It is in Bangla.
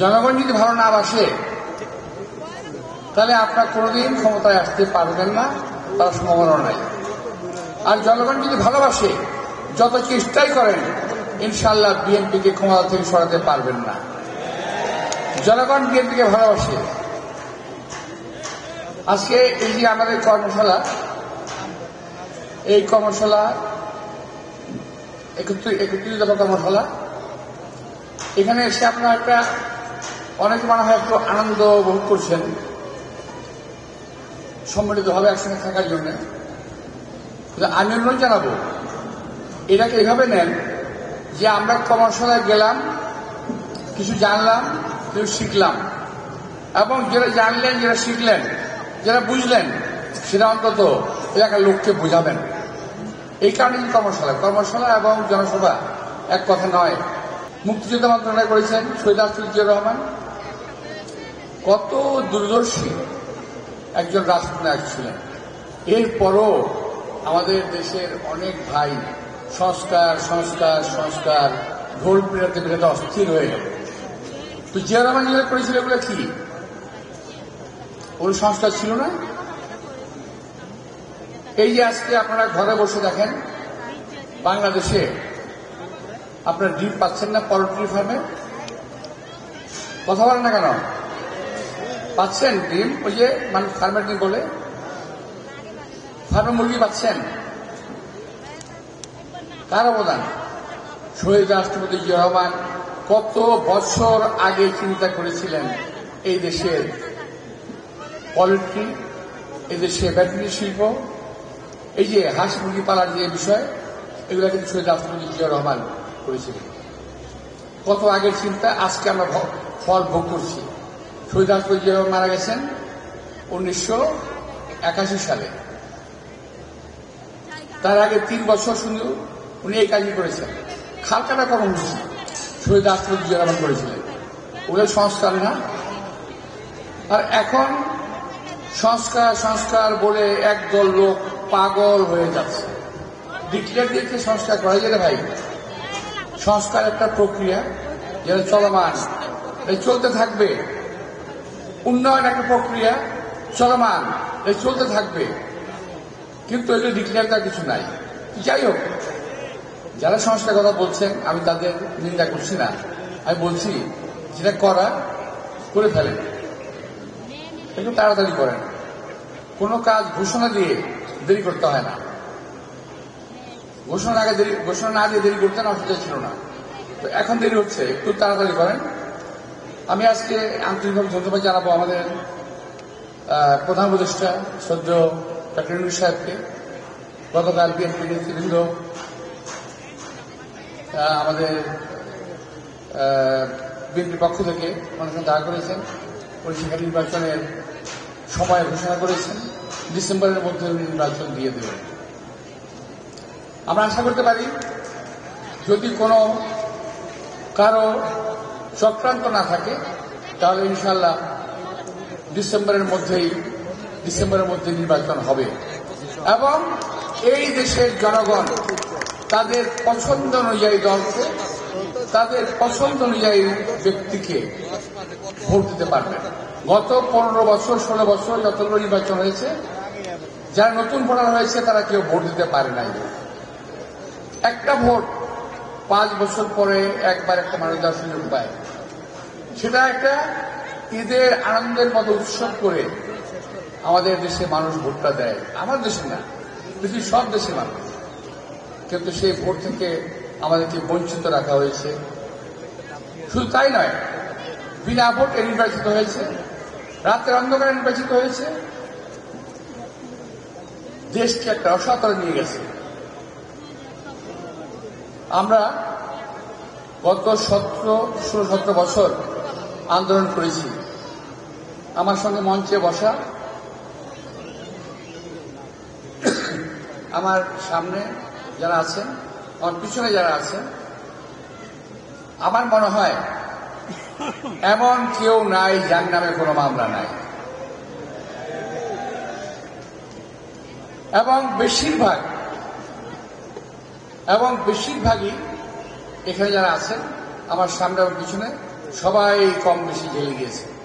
জনগণ যদি ভালো না বাসে তাহলে আপনার কোনোদিন ক্ষমতায় আসতে পারবেন না, তার সম্ভাবনা নাই। আর জনগণ যদি ভালোবাসে, যত চেষ্টাই করেন ইনশাআল্লাহ বিএনপিকে ক্ষমতা থেকে সরাতে পারবেন না। জনগণ বিএনপিকে ভালোবাসে। আজকে এই যে আমাদের কর্মশালা, এই কর্মশালা 31 দফা কর্মশালা, এখানে এসে আপনারা একটা অনেক মনে হয় একটু আনন্দ উপভোগ করছেন সম্মিলিতভাবে একসঙ্গে থাকার জন্য। আমি অনুরোধ জানাবো, এটাকে এইভাবে নেন যে আমরা কর্মশালায় গেলাম, কিছু জানলাম, কিছু শিখলাম, এবং যারা জানলেন, যারা শিখলেন, যারা বুঝলেন, সেটা অন্তত এলাকার লোককে বোঝাবেন। এই কারণে কর্মশালা এবং জনসভা এক কথা নয়। মুক্তিযোদ্ধা মন্ত্রণালয় করেছেন শহীদ রাষ্ট্রপতি জিয়াউর রহমান, কত দূরদর্শী একজন রাষ্ট্রনায়ক ছিলেন। এরপরও আমাদের দেশের অনেক ভাই সংস্কার সংস্কার সংস্কার ঢোল পেটাতে পেটাতে অস্থির হয়ে গেল। তো জিয়াউর রহমান যেগুলো করেছিল এগুলো কি ওর সংস্কার ছিল না? এই যে আজকে আপনারা ঘরে বসে দেখেন বাংলাদেশে আপনারা ডিম পাচ্ছেন না, পোল্ট্রি ফার্মে কথা বলেন না কেন? পাচ্ছেন ডিম, ওই যে মানুষ ফার্মের ডিম বলে, ফার্মে মুরগি পাচ্ছেন। কার অবদান? শহীদ রাষ্ট্রপতি জিয়াউর রহমান কত বছর আগে চিন্তা করেছিলেন এই দেশের পোল্ট্রি, এই দেশের ভেটেরিনারি শিল্প, এই যে হাঁস মুরগি পালার যে বিষয়, এগুলো কিন্তু শহীদ রাষ্ট্রপতি জিয়াউর রহমান করেছিলেন। কত আগের চিন্তা, আজকে আমরা ফল ভোগ করছি। শহীদ রাষ্ট্রপতি জিয়াউর রহমান মারা গেছেন 1981 সালে। তার আগে 3 বছর শুধু উনি এই কাজই করেছেন। খালকাটা কর্মসূচি শহীদ রাষ্ট্রপতি জিয়াউর রহমান করেছিলেন। ওদের সংস্কার না? আর এখন সংস্কার সংস্কার বলে একদল লোক পাগল হয়ে যাচ্ছে। ডিক্লেয়ার দিয়েছে সংস্কার করা যায় না ভাই। সংস্কার একটা প্রক্রিয়া, যেটা চলমান, চলতে থাকবে। উন্নয়ন একটা প্রক্রিয়া, চলমান, চলতে থাকবে। কিন্তু এটা ডিক্লেয়ার করার কিছু নাই। যাই হোক, যারা সংস্কার কথা বলছেন আমি তাদের নিন্দা করছি না। আমি বলছি যেটা করা করে ফেলেন, একটু তাড়াতাড়ি করেন। কোনো কাজ ঘোষণা দিয়ে দেরি করতে হয় না। ঘোষণা না দিয়ে দেরি করতে না, অসুবিধা ছিল না। তো এখন দেরি হচ্ছে, একটু তাড়াতাড়ি করেন। আমি আজকে আন্তরিকভাবে ধন্যবাদ জানাবো আমাদের প্রধান উপদেষ্টা শ্রদ্ধেয় ডক্টর ইউনূস সাহেবকে। গতকাল বিএনপি নেতৃবৃন্দ আমাদের বিএনপির পক্ষ থেকে মানুষের সঙ্গে দেখা করেছেন, পরিষেবা নির্বাচনের সময় ঘোষণা করেছেন, ডিসেম্বরের মধ্যে নির্বাচন দিয়ে দেবেন। আমরা আশা করতে পারি যদি কোনো কারো চক্রান্ত না থাকে তাহলে ইনশাআল্লাহ ডিসেম্বরের মধ্যে নির্বাচন হবে এবং এই দেশের জনগণ তাদের পছন্দ অনুযায়ী দলকে, তাদের পছন্দ অনুযায়ী ব্যক্তিকে ভোট দিতে পারবেন। গত 15 বছর 16 বছর যতগুলো নির্বাচন হয়েছে, যারা নতুন ভোটার হয়েছে তারা কেউ ভোট দিতে পারে নাই। একটা ভোট 5 বছর পরে একবার একটা মানুষ দেওয়ার সুযোগ পায়। সেটা একটা ঈদের আনন্দের মতো উৎসব করে আমাদের দেশে মানুষ ভোটটা দেয়। আমার দেশে না, পৃথিবীর সব দেশে মানুষ। কিন্তু সেই ভোট থেকে আমাদেরকে বঞ্চিত রাখা হয়েছে। শুধু তাই নয়, বিনা ভোটে নির্বাচিত হয়েছে, রাতের অন্ধকারে নির্বাচিত হয়েছে, দেশকে একটা অসাতরে নিয়ে গেছে। আমরা গত 16-17 বছর আন্দোলন করেছি। আমার সঙ্গে মঞ্চে বসা, আমার সামনে যারা আছেন, আমার পিছনে যারা আছেন, আমার মনে হয় এমন কেউ নাই যার নামে কোনো মামলা নাই। এবং বেশিরভাগই এখানে যারা আছেন, আমার সামনে এবং পিছনে, সবাই কম বেশি জেলে গিয়েছে।